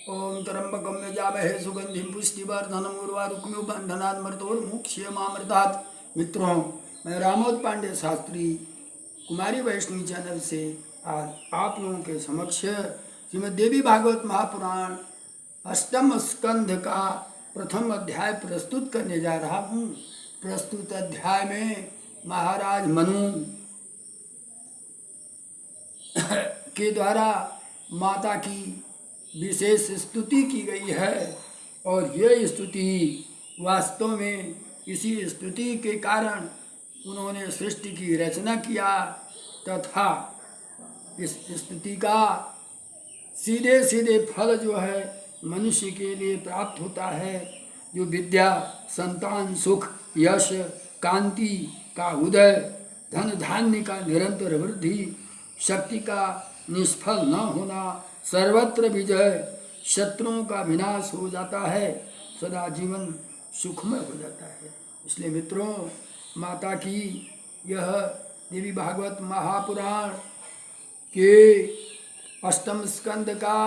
ओम त्र्यंबकं यजामहे सुगंधिं पुष्टिवर्धनम् उर्वारुकमिव बन्धनात् मृत्योर्मुक्षयमामृतात्। मित्रों, मैं रामोद पांडे शास्त्री कुमारी वैष्णवी चैनल से आज आप लोगों के समक्ष श्रीमद् देवी भागवत महापुराण अष्टम स्कंध का प्रथम अध्याय प्रस्तुत करने जा रहा हूँ। प्रस्तुत अध्याय में महाराज मनु के द्वारा माता की विशेष स्तुति की गई है और यह स्तुति वास्तव में इसी स्तुति के कारण उन्होंने सृष्टि की रचना किया तथा इस स्तुति का सीधे सीधे फल जो है मनुष्य के लिए प्राप्त होता है, जो विद्या, संतान, सुख, यश, कांति का उदय, धन धान्य का निरंतर वृद्धि, शक्ति का निष्फल न होना, सर्वत्र विजय, शत्रुओं का विनाश हो जाता है, सदा जीवन सुखमय हो जाता है। इसलिए मित्रों, माता की यह देवी भागवत महापुराण के अष्टम स्कंद का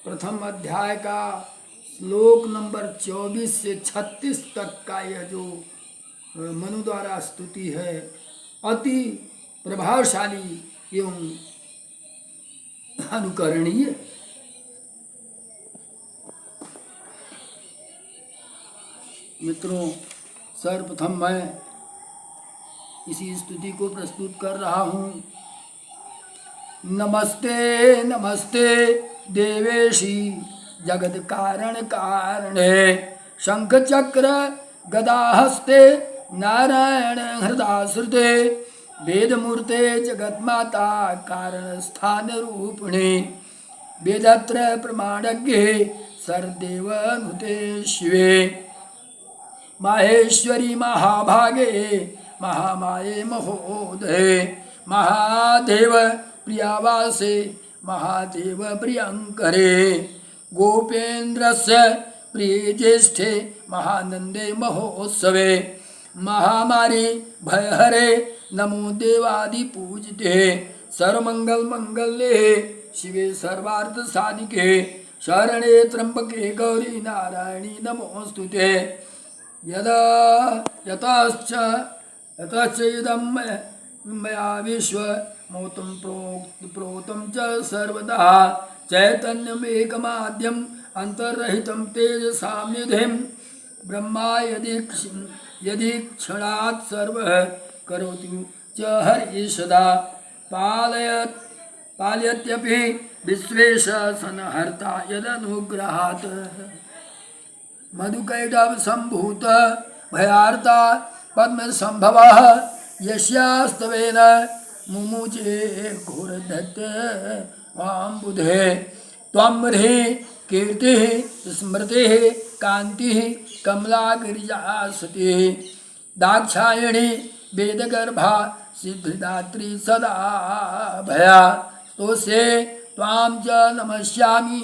प्रथम अध्याय का श्लोक नंबर 24 से 36 तक का यह जो मनु द्वारा स्तुति है, अति प्रभावशाली एवं अनुकरणीय। मित्रों, सर्वप्रथम मैं इसी स्तुति को प्रस्तुत कर रहा हूँ। नमस्ते नमस्ते देवेशी जगत कारण कारणे, शंख चक्र गदाहस्ते नारायण हृदाश्रुते, वेद मूर्ते जगत माता कारण स्थान रूपिणे, वेदत्र प्रमाणज्ञे सर्वदेव नुते शिवे, माहेश्वरी महाभागे महामाये महोदये, महादेव प्रियावासे महादेव प्रियंकरे, गोपेन्द्रस्य प्रिय ज्येष्ठे महानंदे महोत्सवे, महामारी भयहरे नमो देवादि पूजिते, सर्वमंगल मंगल्ये शिवे सर्वार्थ साधिके, शरणे त्र्यंबके गौरी नारायणी नमोस्तुते। यतश्च इदं मया विश्वमूर्तं प्रोक्तं च सर्वदा, चैतन्यमेकमाद्यम् अन्तर्रहितं तेजसां निधिं, ब्रह्मा यदि क्षणात् सर्वः करोति च हरिः सदा, पालयत्यपि विश्वेश संहर्ता यदनुग्रहात्, मधुकैटभ संभूत भयार्ता पद्म संभव, यस्यास्तवेन मुमुचे घोरदत्ते वाम्बुधे, त्वमृहि कीर्तिः स्मृतिः कान्तिः कमला गिरिजा सती, दाक्षायणी वेदगर्भा सिद्धिदात्री सदा भया, तोसे त्वां च नमस्यामि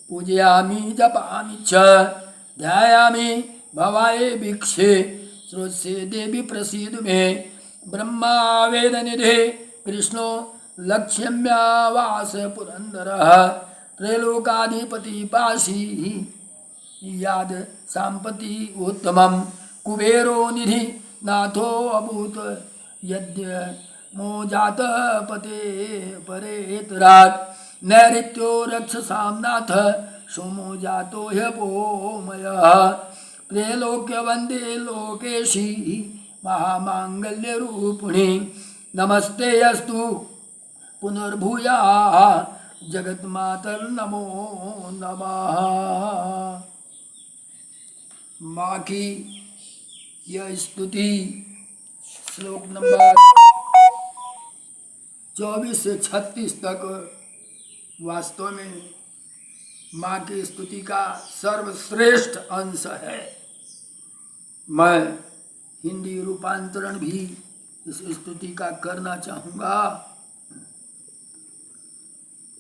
पूजयामि जपामि च, ध्यायामि भवाये भिक्षे श्रोत्से देवी प्रसीद मे, ब्रह्मा वेदनिधे कृष्णो लक्ष्म्यावास पुरंदरः, त्रैलोकाधिपति पाशी याद साम्पति उत्तमं, कुबेरो निधि नाथो अभूत यद्य मोजात पते परेतरात्, नैऋत्यो रक्षसां नाथ सोमो जातो ह्यपोमयः, त्रैलोक्य वंदे लोकेशी महामांगल्य रूपिणी, नमस्ते अस्तु पुनर्भूयाः जगन्मातर नमो नमः। माँ की यह स्तुति श्लोक नंबर 24 से 36 तक वास्तव में माँ की स्तुति का सर्वश्रेष्ठ अंश है। मैं हिंदी रूपांतरण भी इस स्तुति का करना चाहूँगा।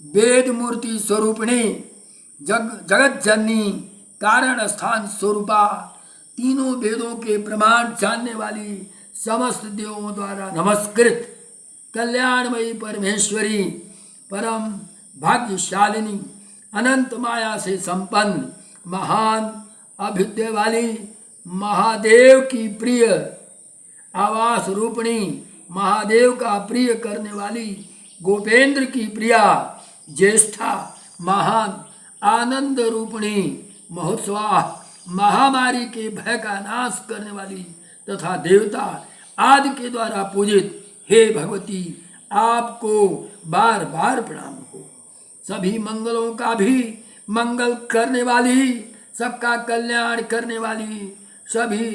वेद मूर्ति स्वरूपिणी जगत जननी कारण स्थान स्वरूपा, तीनों वेदों के प्रमाण जानने वाली, समस्त देवों द्वारा नमस्कृत कल्याणमयी परमेश्वरी, परम भाग्यशालिनी, अनंत माया से संपन्न महान अभ्युदय वाली महादेव की प्रिय आवास रूपणी महादेव का प्रिय करने वाली गोपेंद्र की प्रिया ज्येष्ठा महान आनंद रूपणी महोत्सवा महामारी के भय का नाश करने वाली तथा देवता आदि के द्वारा पूजित हे भगवती आपको बार बार प्रणाम हो। सभी मंगलों का भी मंगल करने वाली सबका कल्याण करने वाली सभी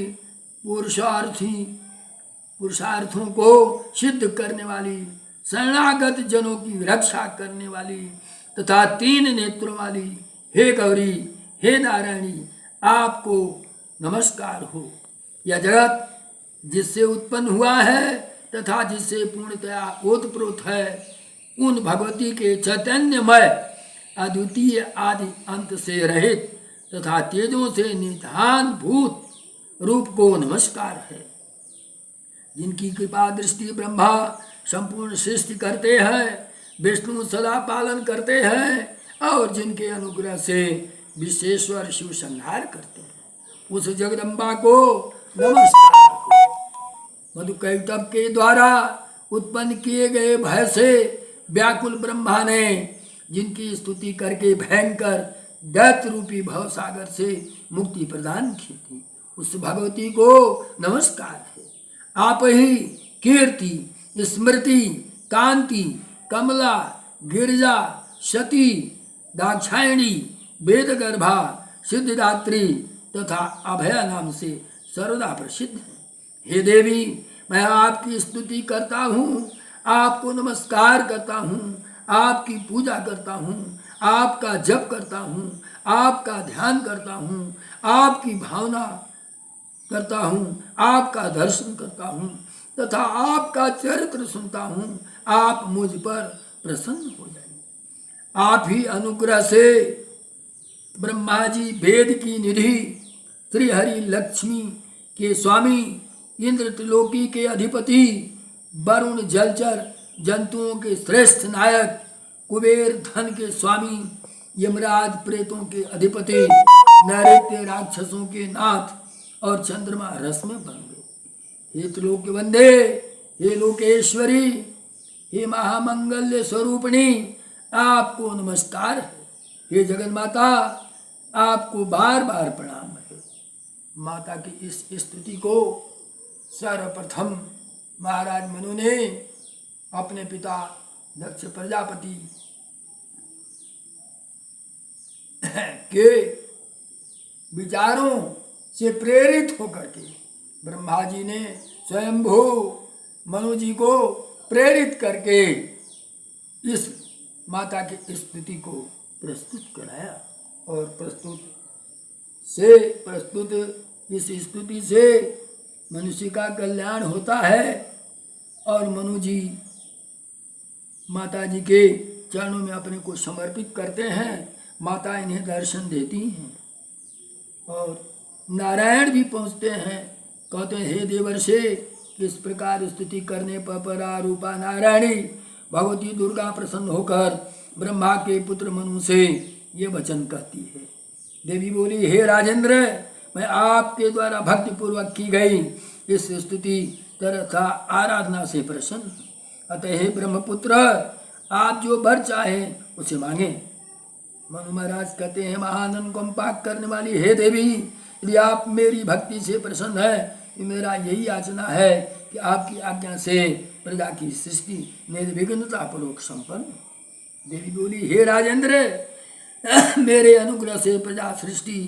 पुरुषार्थों को सिद्ध करने वाली शरणागत जनों की रक्षा करने वाली तथा 3 नेत्रों वाली हे गौरी हे नारायणी आपको नमस्कार हो। यह जगत जिससे उत्पन्न हुआ है तथा जिससे पूर्णतया ओतप्रोत है उन भगवती के चैतन्यमय अद्वितीय आदि अंत से रहित तथा तेजों से निधान भूत रूप को नमस्कार है। जिनकी कृपा दृष्टि ब्रह्मा संपूर्ण सृष्टि करते हैं, विष्णु सदा पालन करते हैं और जिनके अनुग्रह से विश्वेश्वर शिव संहार करते हैं, उस जगदम्बा को नमस्कार हो। मधुकैटभ के द्वारा उत्पन्न किए गए भय से व्याकुल ब्रह्मा ने जिनकी स्तुति करके भयंकर दैत्य रूपी भवसागर से मुक्ति प्रदान की थी, उस भगवती को नमस्कार है। आप ही कीर्ति स्मृति कांति कमला गिरिजा सती दाक्षायणी वेदगर्भा सिद्धिदात्री तथा अभया नाम से सर्वदा प्रसिद्ध है। हे देवी मैं आपकी स्तुति करता हूँ, आपको नमस्कार करता हूँ, आपकी पूजा करता हूँ, आपका जप करता हूँ, आपका ध्यान करता हूँ, आपकी भावना करता हूँ, आपका दर्शन करता हूँ तथा आपका चरित्र सुनता हूँ। आप मुझ पर प्रसन्न हो जाइए। आप ही अनुग्रह से ब्रह्मा जी वेद की निधि श्री हरि लक्ष्मी के स्वामी इंद्र त्रिलोकी के अधिपति वरुण जलचर जंतुओं के श्रेष्ठ नायक कुबेर धन के स्वामी यमराज प्रेतों के अधिपति नैऋत्य राक्षसों के नाथ और चंद्रमा रस में बन गए। हे त्रिलोक वंदे हे लोकेश्वरी हे महामंगल्य स्वरूपिणी आपको नमस्कार है। हे जगन माता आपको बार बार प्रणाम है। माता की इस स्तुति को सर्वप्रथम महाराज मनु ने अपने पिता दक्ष प्रजापति के विचारों से प्रेरित होकर के ब्रह्मा जी ने स्वयंभू मनु जी को प्रेरित करके इस माता की स्तुति को प्रस्तुत कराया और प्रस्तुत इस स्तुति से मनुष्य का कल्याण होता है और मनु जी माता जी के चरणों में अपने को समर्पित करते हैं। माता इन्हें दर्शन देती हैं और नारायण भी पहुँचते हैं। कहते हैं हे देवर्षे इस प्रकार स्तुति करने पर परा रूपा नारायणी भगवती दुर्गा प्रसन्न होकर ब्रह्मा के पुत्र मनु से ये वचन कहती है। देवी बोली हे राजेंद्र मैं आपके द्वारा भक्ति पूर्वक की गई इस स्तुति तथा आराधना से प्रसन्न। अतः हे ब्रह्मपुत्र आप जो वर चाहें उसे मांगे। मनु महाराज कहते हैं महानंद को पाक करने वाली हे देवी यदि आप मेरी भक्ति से प्रसन्न है तो मेरा यही याचना है कि आपकी आज्ञा से प्रजा की सृष्टि निर्विघ्नता पूर्वक संपन्न। देवी बोली हे राजेंद्र मेरे अनुग्रह से प्रजा सृष्टि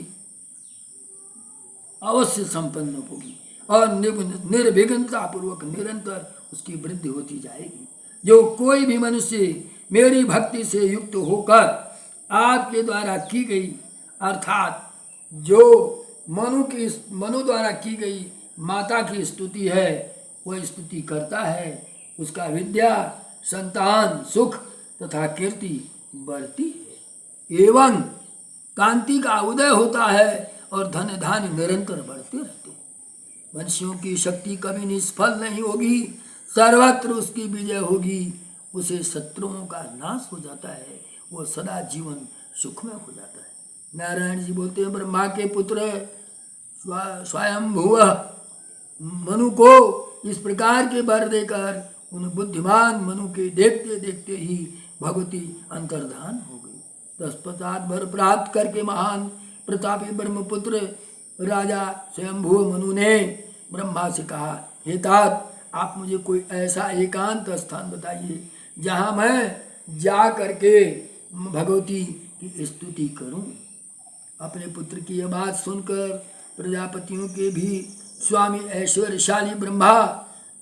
अवश्य संपन्न होगी और निर्विघ्नता पूर्वक निरंतर उसकी वृद्धि होती जाएगी। जो कोई भी मनुष्य मेरी भक्ति से युक्त होकर आपके द्वारा की गई अर्थात जो मनु द्वारा की गई माता की स्तुति है वह स्तुति करता है उसका विद्या संतान सुख तथा कीर्ति बढ़ती है एवं कांति का उदय होता है और धन धान्य निरंतर बढ़ते रहते हैं। मनुष्यों की शक्ति कभी निष्फल नहीं होगी, सर्वत्र उसकी विजय होगी। उसे शत्रुओं का नाश हो जाता है, वो सदा जीवन सुखमय हो जाता है। नारायण जी बोलते हैं ब्रह्मा के पुत्र स्वयंभुव मनु को इस प्रकार के वर देकर उन बुद्धिमान मनु के देखते देखते ही भगवती अंतर्धान हो गई। तत्पश्चात वर प्राप्त करके महान प्रतापी ब्रह्मपुत्र राजा स्वयंभुव मनु ने ब्रह्मा से कहा, हे तात, आप मुझे कोई ऐसा एकांत स्थान बताइए जहाँ मैं जा करके भगवती की स्तुति करूं। अपने पुत्र की यह बात सुनकर प्रजापतियों के भी स्वामी ऐश्वर्यशाली ब्रह्मा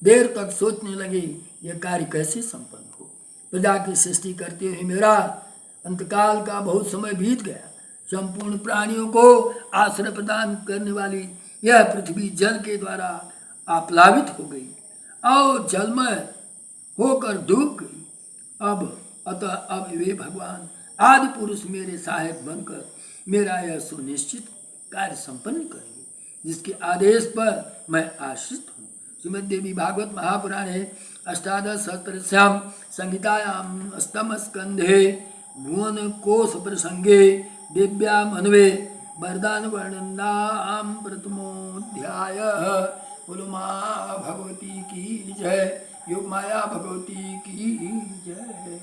देर तक सोचने लगे, यह कार्य कैसे संपन्न हो। प्रजा की सृष्टि करते हुए मेरा अंतकाल का बहुत समय बीत गया। संपूर्ण प्राणियों को आश्रय प्रदान करने वाली यह पृथ्वी जल के द्वारा आप्लावित हो गई और जलमय होकर डूब गई। अब वे भगवान आदि पुरुष मेरे सहायक बनकर मेरा यह सुनिश्चित कार्य संपन्न करेंगे, जिसके आदेश पर मैं आश्रित हूँ। श्रीमद् देवी भागवत महापुराणे अष्टादश सहस्रश्याम संहितायाम अष्टम स्कंधे भुवन कोश प्रसंगे दिव्याम अन्वे वरदान वर्णनाम प्रथमोध्याय। बोलो माँ भगवती की जय, योग माया भगवती की जय।